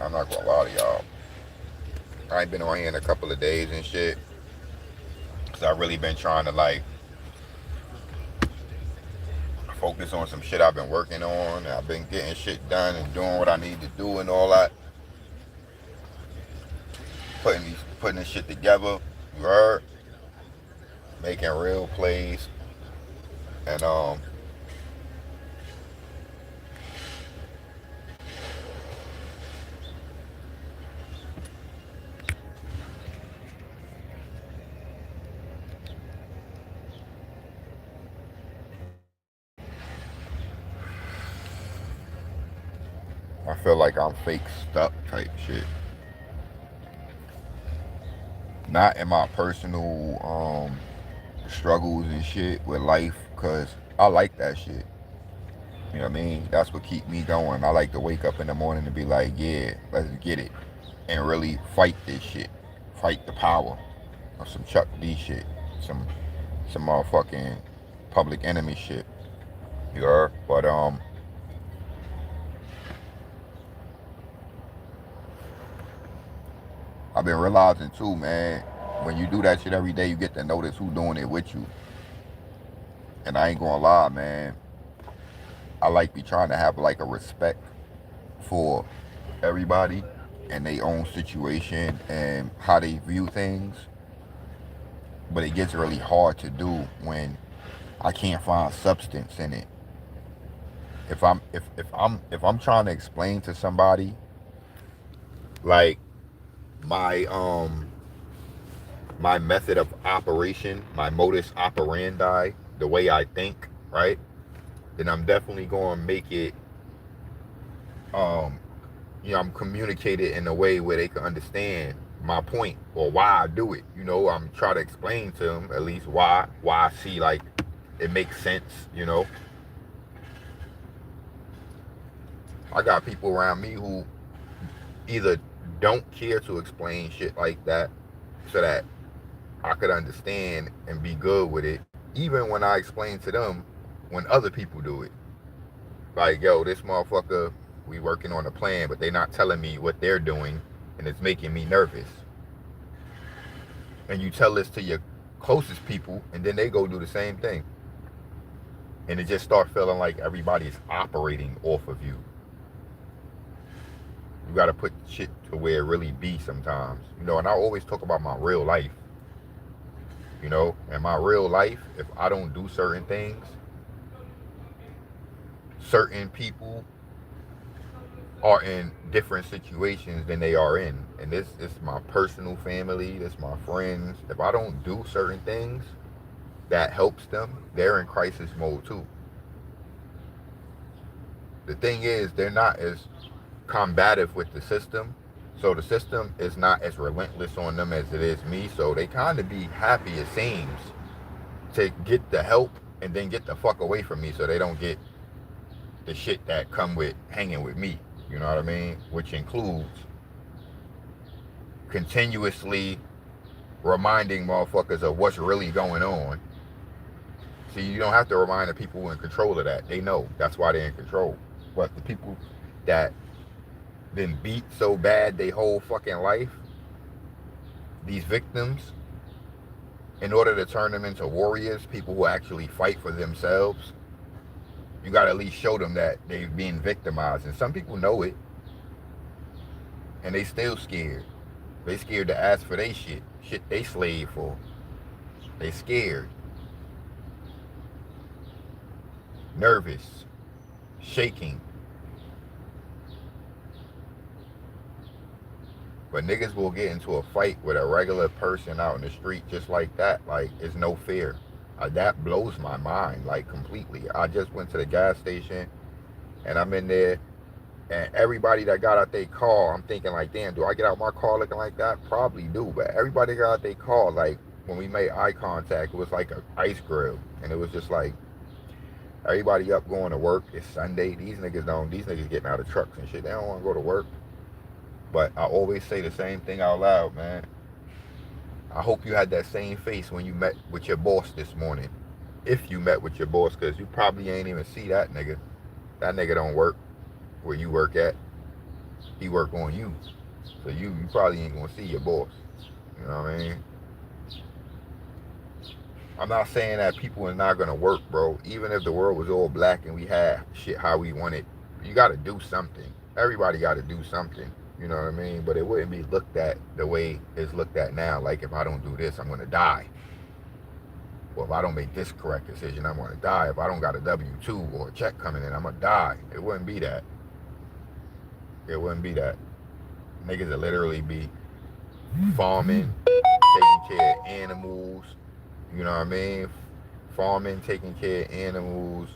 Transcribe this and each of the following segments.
I'm not gonna lie to y'all. I ain't been on here in a couple of days and shit. Cause I really been trying to like focus on some shit I've been working on. I've been getting shit done and doing what I need to do and all that. Putting this shit together. You heard? Making real plays. And I feel like I'm fake stuck type shit. Not in my personal struggles and shit with life, cause I like that shit. You know what I mean? That's what keep me going. I like to wake up in the morning and be like, yeah, let's get it, and really fight this shit, fight the power of some Chuck D shit, some motherfucking Public Enemy shit. You heard? But I've been realizing too, man. When you do that shit every day, you get to notice who doing it with you. And I ain't gonna lie, man. I like be trying to have like a respect for everybody and their own situation and how they view things. But it gets really hard to do when I can't find substance in it. If I'm trying to explain to somebody like my my method of operation, my modus operandi, the way I think, right? Then I'm definitely going to make it, um, I'm communicate it in a way where they can understand my point or why I do it. I'm trying to explain to them at least why I see like it makes sense. I got people around me who either don't care to explain shit like that so that I could understand and be good with it, even when I explain to them when other people do it. Like, yo, this motherfucker, we working on a plan, but they not telling me what they're doing, and it's making me nervous. And you tell this to your closest people, and then they go do the same thing. And it just start feeling like everybody's operating off of you. You gotta put shit to where it really be sometimes. And I always talk about my real life. In my real life, if I don't do certain things, certain people are in different situations than they are in. And this is my personal family, this is my friends. If I don't do certain things that helps them, they're in crisis mode too. The thing is, they're not as combative with the system. So the system is not as relentless on them as it is me. So they kind of be happy, it seems, to get the help and then get the fuck away from me so they don't get the shit that come with hanging with me. You know what I mean? Which includes continuously reminding motherfuckers of what's really going on. See, you don't have to remind the people in control of that. They know. That's why they're in control. But the people that been beat so bad they whole fucking life, these victims, in order to turn them into warriors, people who actually fight for themselves, you gotta at least show them that they're being victimized. And some people know it, and they still scared. They scared to ask for their shit they slave for. They scared, nervous, shaking. But niggas will get into a fight with a regular person out in the street just like that. Like, it's no fear. That blows my mind, like, completely. I just went to the gas station and I'm in there, and everybody that got out their car, I'm thinking like, damn, do I get out my car looking like that? Probably do, but everybody got out their car, like, when we made eye contact, it was like an ice grill, and it was just like everybody up going to work. It's Sunday. These niggas getting out of trucks and shit. They don't want to go to work. But I always say the same thing out loud, man. I hope you had that same face when you met with your boss this morning. If you met with your boss, because you probably ain't even see that nigga. That nigga don't work where you work at. He work on you. So you probably ain't gonna see your boss. You know what I mean? I'm not saying that people are not gonna work, bro. Even if the world was all black and we had shit how we want it, you gotta do something. Everybody gotta do something. You know what I mean? But it wouldn't be looked at the way it's looked at now. Like, if I don't do this, I'm gonna die. Well, if I don't make this correct decision, I'm gonna die. If I don't got a W-2 or a check coming in, I'm gonna die. It wouldn't be that. It wouldn't be that. Niggas would literally be farming, taking care of animals. You know what I mean? Farming, taking care of animals.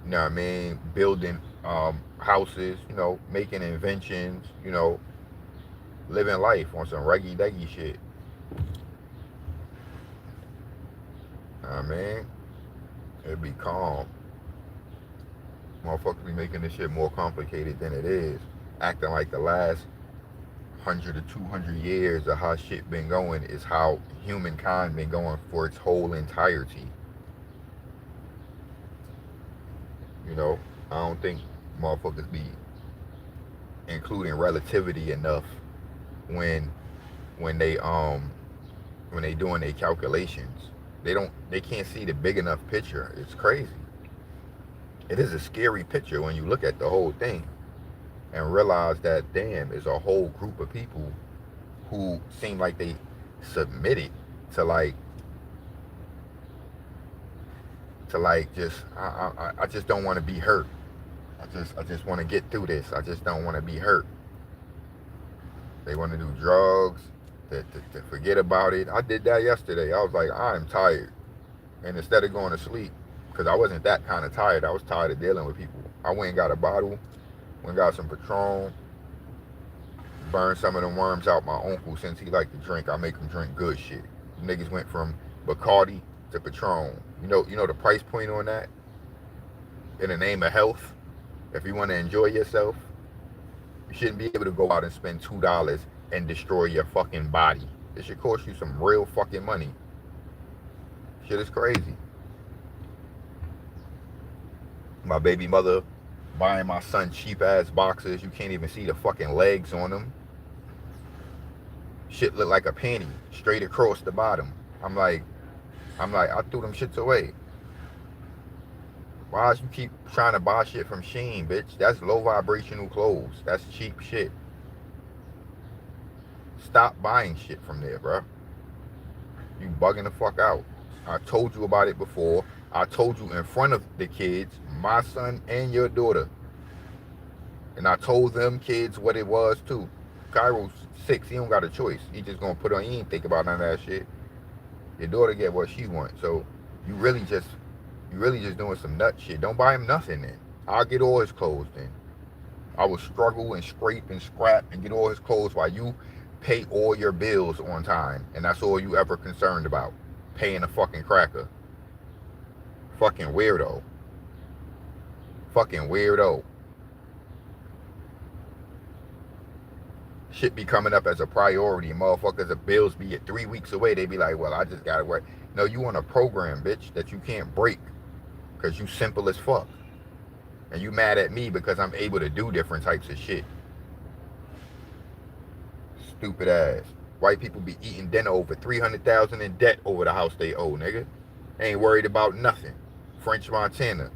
You know what I mean? Building houses. You know, making inventions. You know, living life on some reggy-deggy shit. You know what I mean? It'd be calm. Motherfuckers be making this shit more complicated than it is. Acting like the last 100 to 200 years of how shit been going is how humankind been going for its whole entirety. You know, I don't think motherfuckers be including relativity enough when when they when they doing their calculations. They can't see the big enough picture. It's crazy. It is a scary picture when you look at the whole thing and realize that, damn, it's a whole group of people who seem like they submitted to just I just don't want to be hurt. I just want to get through this. I just don't want to be hurt. They want to do drugs to forget about it. I did that yesterday. I was like, I'm tired, and instead of going to sleep, because I wasn't that kind of tired, I was tired of dealing with people. I went and got a bottle, went and got some Patron, burned some of them worms out my uncle. Since he liked to drink, I make him drink good shit. Niggas went from Bacardi to Patron. You know the price point on that? In the name of health, if you want to enjoy yourself, you shouldn't be able to go out and spend $2 and destroy your fucking body. It should cost you some real fucking money. Shit is crazy. My baby mother buying my son cheap ass boxers. You can't even see the fucking legs on them. Shit look like a panty straight across the bottom. I'm like, I threw them shits away. Why you keep trying to buy shit from Shein, bitch? That's low vibrational clothes. That's cheap shit. Stop buying shit from there, bro. You bugging the fuck out. I told you about it before. I told you in front of the kids, my son and your daughter. And I told them kids what it was too. Cairo's 6, he don't got a choice. He just gonna put on, he ain't think about none of that shit. Your daughter get what she wants. So you really just doing some nut shit. Don't buy him nothing then. I'll get all his clothes then. I will struggle and scrape and scrap and get all his clothes while you pay all your bills on time. And that's all you ever concerned about. Paying a fucking cracker. Fucking weirdo. Fucking weirdo. Shit be coming up as a priority. Motherfuckers, the bills be at 3 weeks away. They be like, well, I just gotta work. No, you on a program, bitch, that you can't break. Because you simple as fuck. And you mad at me because I'm able to do different types of shit. Stupid ass. White people be eating dinner over $300,000 in debt over the house they owe, nigga. Ain't worried about nothing. French Montana.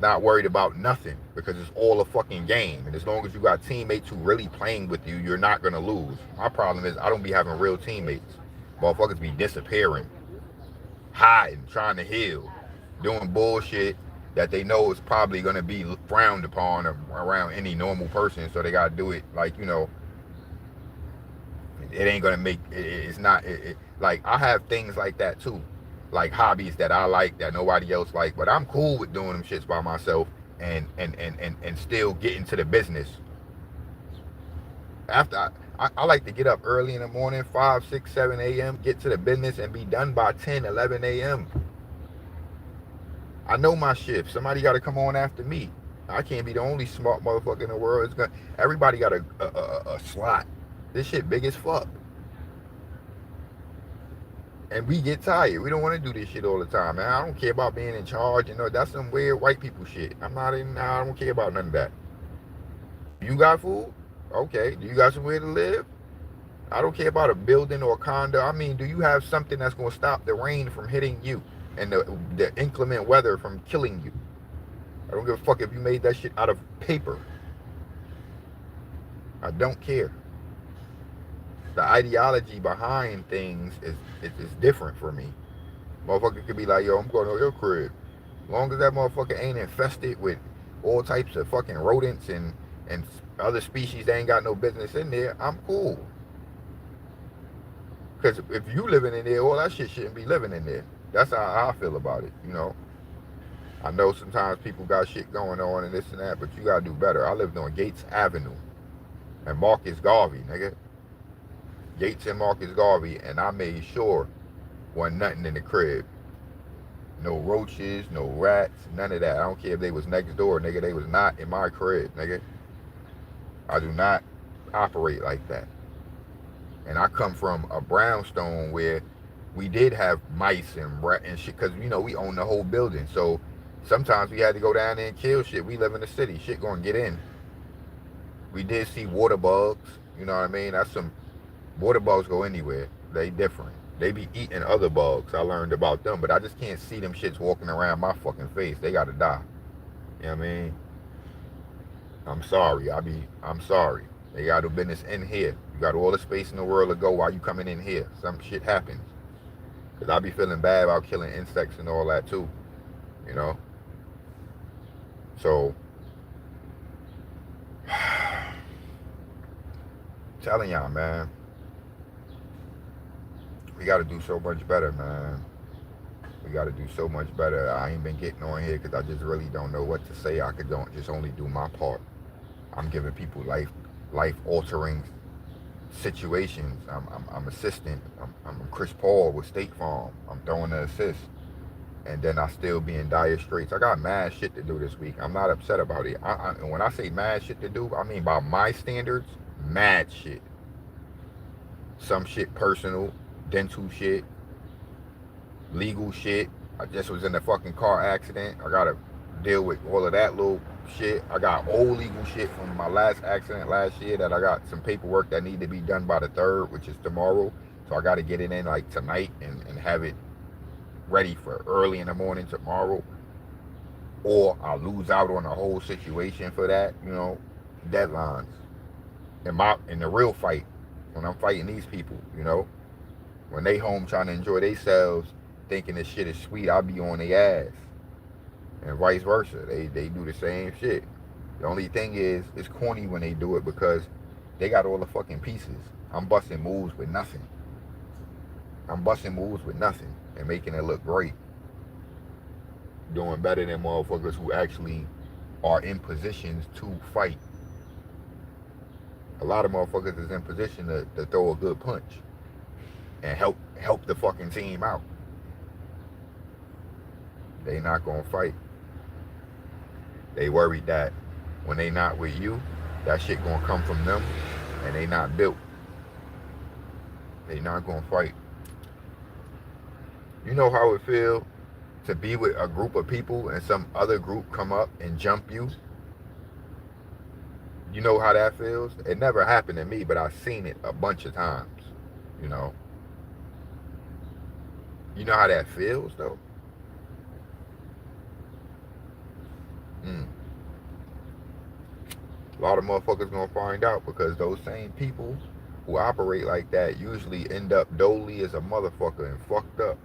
Not worried about nothing because it's all a fucking game. And as long as you got teammates who really playing with you, you're not gonna lose. My problem is I don't be having real teammates. Motherfuckers be disappearing, hiding, trying to heal, doing bullshit that they know is probably gonna be frowned upon around any normal person. So they gotta do it like, you know, it ain't gonna make it's not Like I have things like that too, like hobbies that I like that nobody else like, but I'm cool with doing them shits by myself and still get into the business. After I like to get up early in the morning, 5, 6, 7 a.m., get to the business and be done by 10, 11 a.m. I know my shift. Somebody got to come on after me. I can't be the only smart motherfucker in the world. Everybody got a slot. This shit big as fuck. And we get tired. We don't want to do this shit all the time, man. I don't care about being in charge. You know, that's some weird white people shit. I'm not in. I don't care about none of that. You got food? Okay. Do you got somewhere to live? I don't care about a building or a condo. I mean, do you have something that's going to stop the rain from hitting you and the inclement weather from killing you? I don't give a fuck if you made that shit out of paper. I don't care. The ideology behind things is different for me. Motherfucker could be like, yo, I'm going to your crib. As long as that motherfucker ain't infested with all types of fucking rodents and other species that ain't got no business in there, I'm cool. Because if you living in there, all that shit shouldn't be living in there. That's how I feel about it, you know. I know sometimes people got shit going on and this and that, but you gotta do better. I lived on Gates Avenue and Marcus Garvey, nigga. Gates and Marcus Garvey, and I made sure wasn't nothing in the crib. No roaches, no rats, none of that. I don't care if they was next door, nigga. They was not in my crib, nigga. I do not operate like that. And I come from a brownstone where we did have mice and rat and shit, because you know we own the whole building. So sometimes we had to go down there and kill shit. We live in the city. Shit gonna get in. We did see water bugs. You know what I mean? That's some water bugs go anywhere. They different. They be eating other bugs. I learned about them, but I just can't see them shits walking around my fucking face. They gotta die. You know what I mean? I'm sorry. I'm sorry. They got no business in here. You got all the space in the world to go while you coming in here. Some shit happens. Cause I be feeling bad about killing insects and all that too. You know? So telling y'all, man, we gotta do so much better, man. We gotta do so much better. I ain't been getting on here because I just really don't know what to say. I could don't just only do my part. I'm giving people life altering situations. I'm assistant. I'm Chris Paul with State Farm. I'm throwing the assist. And then I still be in dire straits. I got mad shit to do this week. I'm not upset about it. And when I say mad shit to do, I mean by my standards, mad shit. Some shit personal, dental shit, legal shit. I just was in a fucking car accident. I gotta deal with all of that little shit. I got old legal shit from my last accident last year that I got some paperwork that need to be done by the 3rd, which is tomorrow. So I gotta get it in like tonight and have it ready for early in the morning tomorrow. Or I'll lose out on the whole situation for that, you know. Deadlines. In the real fight, when I'm fighting these people, you know. When they home trying to enjoy themselves, thinking this shit is sweet, I'll be on their ass. And vice versa. They do the same shit. The only thing is, it's corny when they do it because they got all the fucking pieces. I'm busting moves with nothing. And making it look great. Doing better than motherfuckers who actually are in positions to fight. A lot of motherfuckers is in position to throw a good punch and help the fucking team out. They not gonna fight. They worried that when they not with you, that shit gonna come from them, and they not built. They not gonna fight. You know how it feel to be with a group of people and some other group come up and jump you? You know how that feels? It never happened to me, but I've seen it a bunch of times. You know? You know how that feels, though? A lot of motherfuckers gonna find out because those same people who operate like that usually end up dolly as a motherfucker and fucked up.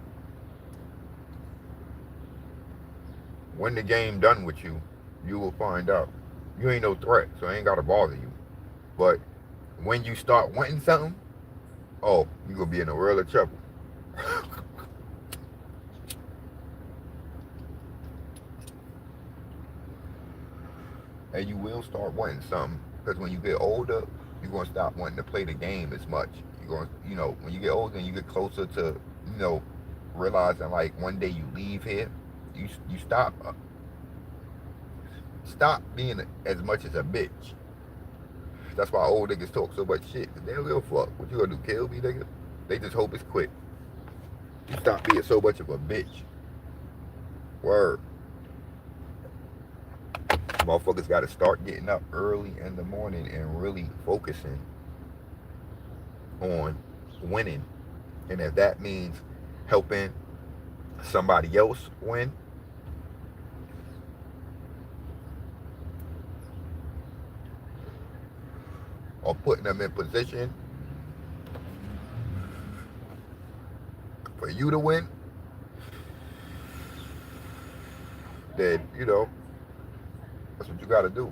When the game done with you, you will find out. You ain't no threat, so it ain't gotta bother you. But when you start wanting something, oh, you gonna be in a world of trouble. and you will start wanting something. Because when you get older, you're gonna stop wanting to play the game as much. You're going, when you get older and you get closer to, realizing like one day you leave here, you stop being as much as a bitch. That's why old niggas talk so much shit. Cause they don't give a fuck. What you gonna do? Kill me, nigga? They just hope it's quick. You stop being so much of a bitch. Word. Motherfuckers gotta start getting up early in the morning and really focusing on winning. And if that means helping somebody else win, or putting them in position for you to win, then, that's what you gotta do.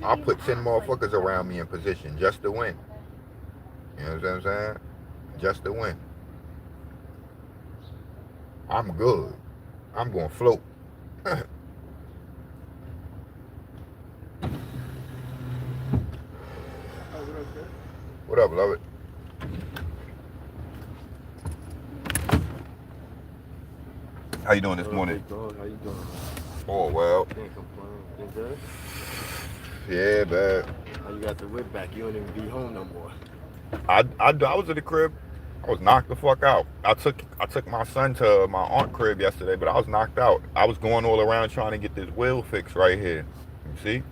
I'll put 10 motherfuckers around me in position just to win. You know what I'm saying? Just to win. I'm good. I'm gonna float. What up, love it? How you doing this morning? How you doing? Oh, well. Can't complain. You good? Yeah, bad. How you got the whip back? You don't even be home no more. I was at the crib. I was knocked the fuck out. I took my son to my aunt crib yesterday, but I was knocked out. I was going all around trying to get this wheel fixed right here. You see?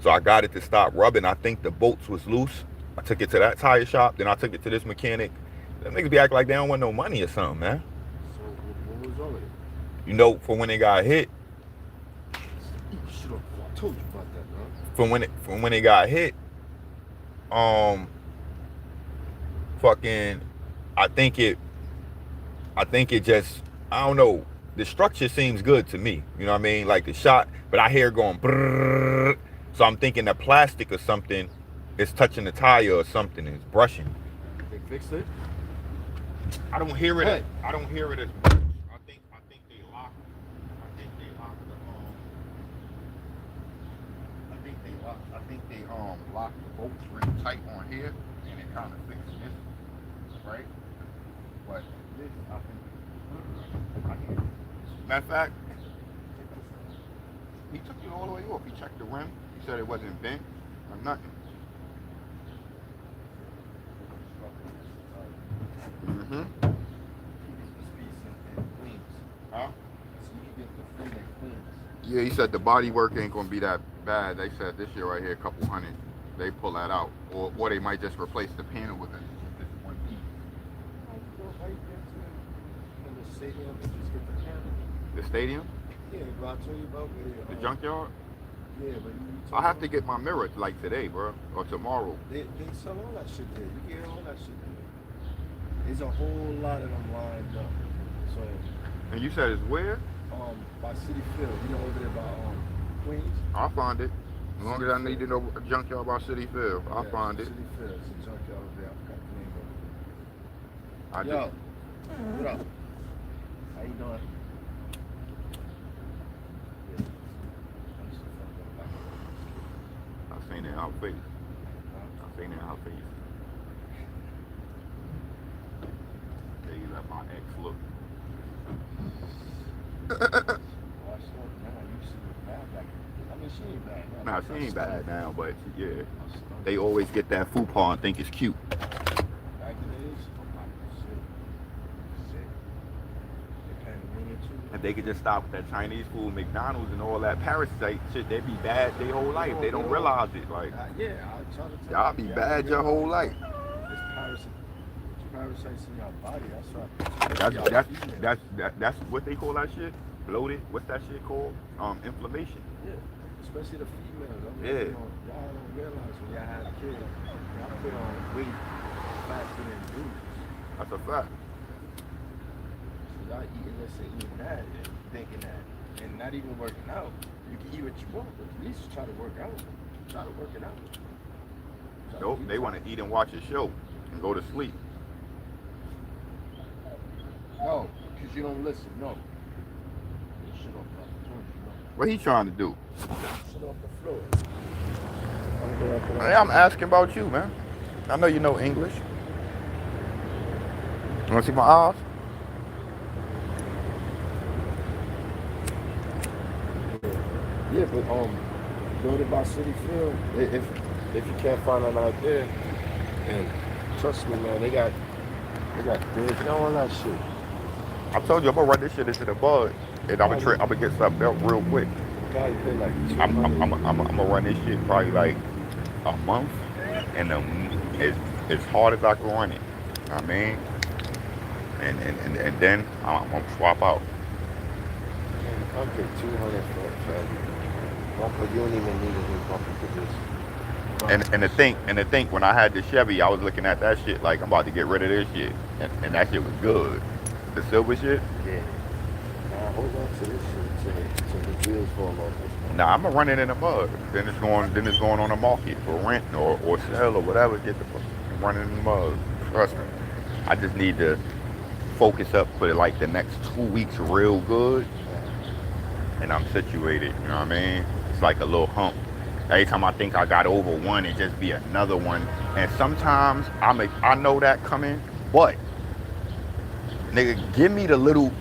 So I got it to stop rubbing. I think the bolts was loose. I took it to that tire shop. Then I took it to this mechanic. Them niggas be acting like they don't want no money or something, man. So what was wrong with it? For when they got hit. Shut up. I told you about that, man. From when they got hit, fucking, I think it just, I don't know. The structure seems good to me. You know what I mean? Like the shot, but I hear it going brrrr. So I'm thinking the plastic or something is touching the tire or something and it's brushing. They fixed it? I don't hear it. Hey. I don't hear it as much. I think they locked. I think they locked the bolts really tight on here, and it kind of fixed this, right? But this, I think. Matter of fact, he took it all the way off. He checked the rim. He said it wasn't bent or nothing. Mm-hmm. Huh? Yeah, he said the body work ain't gonna be that bad. They said this year right here, a couple hundred. They pull that out, or they might just replace the panel with this one piece. The stadium and just get the panel. The stadium? Yeah, bro, I told you about the junkyard. Yeah, but I have to get my mirror like today, bro, or tomorrow. They sell all that shit there. You get all that shit there. There's a whole lot of them lined up. So. And you said it's where? By City Field. You know, over there by Queens. I'll find it. As long as I need to know a junkyard by City Field, I'll find it. City Field. It's a junkyard over there. I forgot the name of it. Yo, what up? How you doing? I seen it in her face. I seen it in her face. They let my ex look. She ain't bad now. Nah, she ain't bad now, but yeah. They always get that fupa and think it's cute. Back in the days, If they could just stop with that Chinese food, McDonald's and all that parasite shit, they'd be bad their whole life. They don't realize it. Like, yeah, I try to tell y'all be bad your whole life. It's parasites in your body. That's what they call that shit. Bloated. What's that shit called? Inflammation. Yeah, especially the females. I mean, yeah. Y'all don't realize when y'all have kids, y'all put on weight faster than dudes. That's a fact. So y'all eating this and eating that, and thinking that, and not even working out. You can eat what you want, but at least try to work out. Try to work it out. Nope, they want to eat and watch a show and go to sleep. No, because you don't listen. No. What he trying to do? Sit off the floor. I'm going for Hey, I'm asking about you, man. I know you know English. You want to see my eyes? Yeah, but build it by City Field. If you can't find it out there, and trust me, man, they got big, all that shit. I told you I'm gonna run this shit into the bud, and I'm gonna get something built real quick. Probably pay like I'm 200. I'm I'm I'm, I'm gonna run this shit probably like a month, and as hard as I can run it. I mean, and then I'm gonna swap out. I'll pay 200 for a bumper. You don't even need a new bumper for this. And the thing when I had the Chevy, I was looking at that shit like I'm about to get rid of this shit, and that shit was good. The silver shit. Yeah. Now hold on to this shit till the wheels fall off. Nah, I'm gonna run it in the mud. Then it's going on the market for rent or sell or whatever. Get the fuck run it in the mud. Trust me. I just need to focus up for like the next 2 weeks real good, and I'm situated. You know what I mean? It's like a little hump. Every time I think I got over one, it just be another one. And sometimes I know that coming, but nigga, give me the little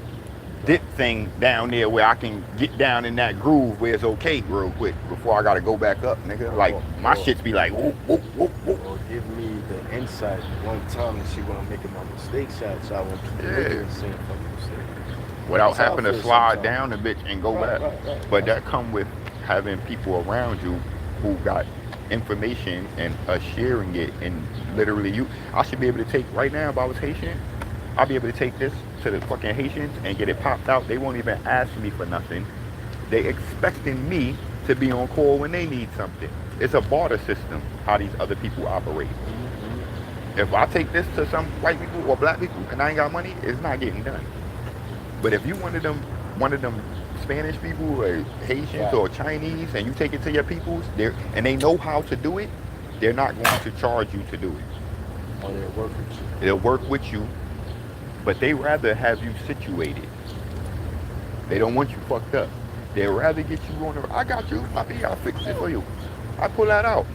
dip thing down there where I can get down in that groove where it's okay real quick before I gotta go back up, nigga. Like my shits be like whoop whoop whoop whoop. Or give me the insight one time and see what I'm making my mistakes at, so I won't keep making the same fucking mistake. Without That's how I having to feel slide sometimes. down a bitch and go Right, back. right. But that come with having people around you who got information and us sharing it, and literally I should be able to take right now if I was Haitian, I'll be able to take this to the fucking Haitians and get it popped out. They won't even ask me for nothing. They expecting me to be on call when they need something. It's a barter system how these other people operate. If I take this to some white people or black people and I ain't got money, it's not getting done. But if you one of them Spanish people or Haitians or Chinese, and you take it to your peoples, and they know how to do it, they're not going to charge you to do it. Or they'll work with you. They'll work with you, but they rather have you situated. They don't want you fucked up. They'd rather get you on the, I got you, I'll fix it for you. I pull that out.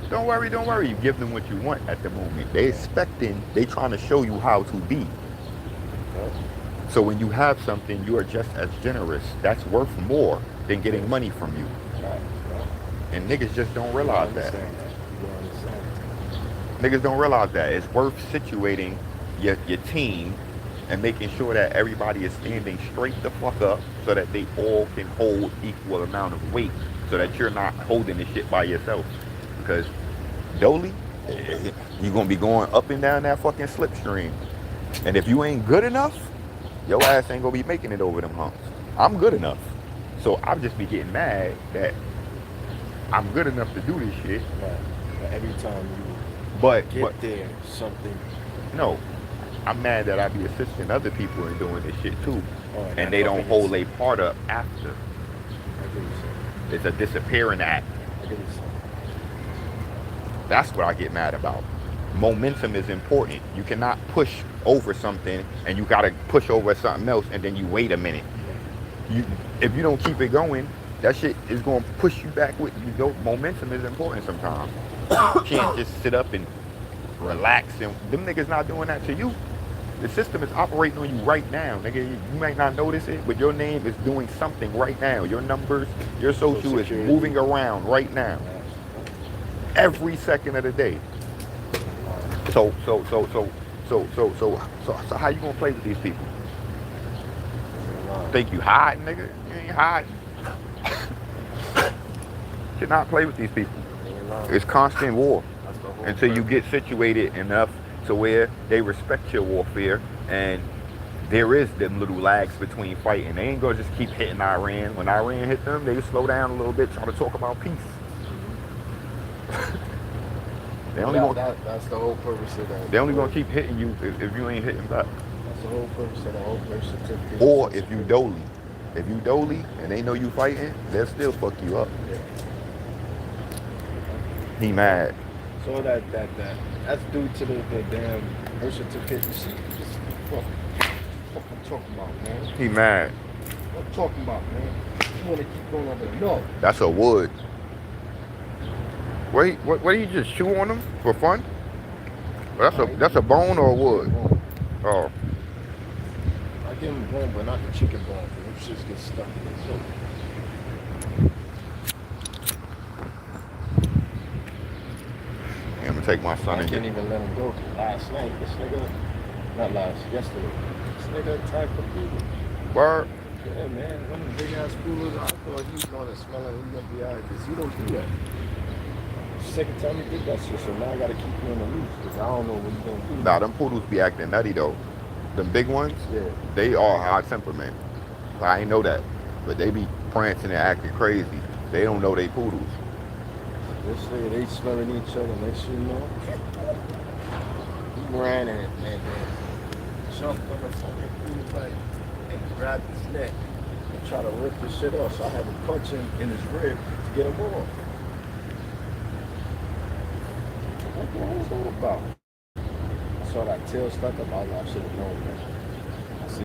Don't worry. You give them what you want at the moment. They trying to show you how to be. So when you have something, you are just as generous. That's worth more than getting money from you. Right. And niggas just don't realize that. You don't understand. Niggas don't realize that. It's worth situating your team and making sure that everybody is standing straight the fuck up so that they all can hold equal amount of weight, so that you're not holding this shit by yourself. Because Dolly, you're gonna be going up and down that fucking slipstream. And if you ain't good enough, your ass ain't gonna be making it over them humps. I'm good enough. So I'll just be getting mad that I'm good enough to do this shit. Right. But every time you But get there, something. no, I'm mad that I be assisting other people in doing this shit too. And that they don't fucking hold is- a part up after. I get what you're saying. It's a disappearing act. I get what you're saying. That's what I get mad about. Momentum is important. You cannot push over something and you gotta push over something else and then you wait a minute. If you don't keep it going, that shit is gonna push you back with you. Momentum is important sometimes. You can't just sit up and relax, and them niggas not doing that to you. The system is operating on you right now, nigga. You might not notice it, but your name is doing something right now. Your numbers, your social is moving around right now. Every second of the day. So how you gonna play with these people? Think you hiding, nigga? You ain't hiding. Cannot play with these people. It's constant war until you get situated enough to where they respect your warfare, and there is them little lags between fighting. They ain't gonna just keep hitting Iran. When Iran hit them, they slow down a little bit, try to talk about peace. That's the whole purpose of that. They only gonna keep hitting you if you ain't hitting back. That's the whole purpose of the whole birth certificate. Or if you dolly. If you dolly and they know you fighting, they'll still fuck you up. Yeah. He mad. So that's due to the damn birth certificate. You see, what I'm talking about, man. He mad. What I'm talking about, man? You want to keep going over there? No. That's a wood. What do you just chew on them for fun? That's a bone or a wood? Bone. Oh, I give him bone, but not the chicken bone. Them shits get stuck in his throat. I'm gonna take my son I and can't get. even let him go. Last night, this nigga, not last, yesterday, this nigga attacked the people. Word. Yeah, man, one of the big ass coolers. I thought he was gonna smell it. He was gonna be alright, cause he don't do that. Second time he did that shit, so now I gotta keep you on the loose, cause I don't know what he's gonna do. Nah, them poodles be acting nutty though. Them big ones, Yeah. they all high temperament. I ain't know that, but they be prancing and acting crazy. They don't know they poodles. This nigga, they smelling each other. Next thing you know, he ran and jumped on the fucking food like and grabbed his neck and tried to rip the shit off. So I had to punch him in his rib to get him off. What was that about? I saw that tail stuck up. I should have known that.